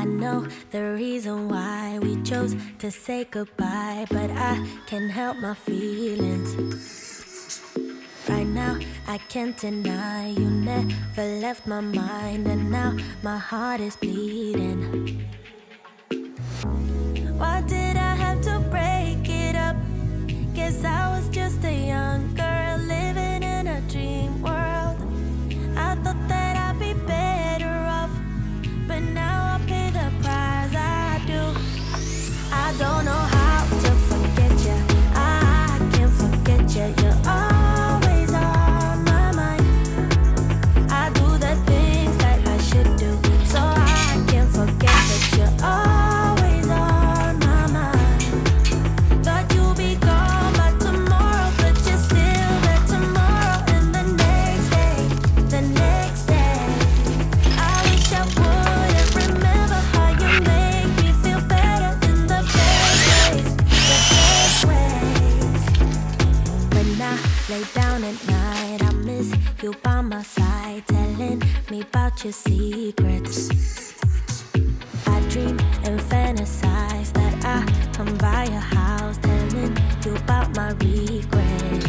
I know the reason why we chose to say goodbye, but I can't help my feelings. Right now, I can't deny you never left my mind, and now my heart is bleeding. Why did I have to break it up? Guess I was just a young girl living in a dream world. I thought that I'd be better off, but now I pay the price I do. I don't know how to forget you. I can't forget you. You're always on my mind. I do the things that I should do, so I can't forget that you're always on my mind. Thought you'd be gone by tomorrow, but you're still there tomorrow and the next day, the next day. I wish I wouldn't remember how you make me feel better in the best ways. When I lay down at night, I miss you by my side, telling me about your secrets. I dream and fantasize that I come by your house, telling you about my regrets.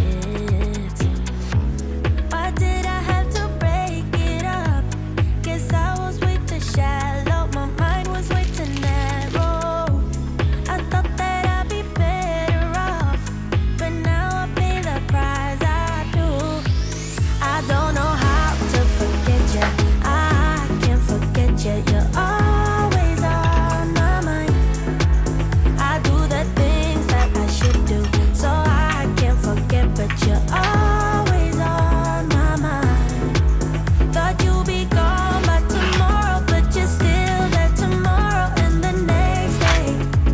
Why did I have to break it up? Guess I was way too shallow, my mind was way too narrow. I thought that I'd be better off, but now I pay the price I do. I don't know how to forget you. I can't forget you. You're always on my mind. I do the things that I should do, so I can't forget, but you're always on my mind. Thought you'd be gone by tomorrow, but you're still there tomorrow and the next day,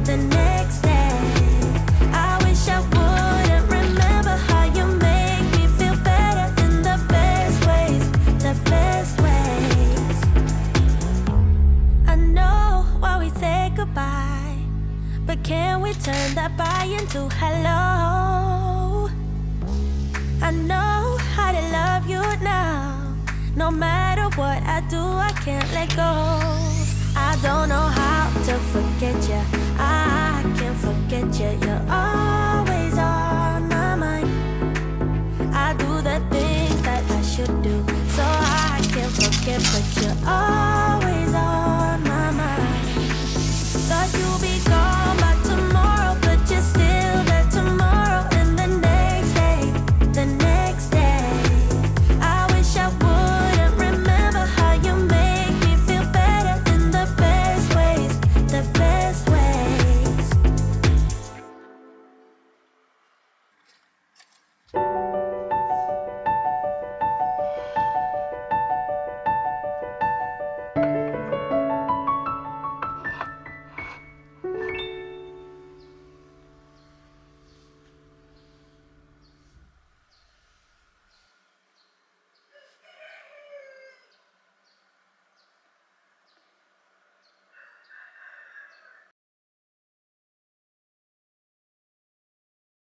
the next day. I wish I wouldn't remember how you make me feel better in the best ways, the best ways. I know why we say goodbye, but can we turn that bye into hello? I know how to love you now. No matter what I do, I can't let go. I don't know how to forget you. I can't forget you. You're always on my mind. I do the things that I should do, so I can't forget, but you're always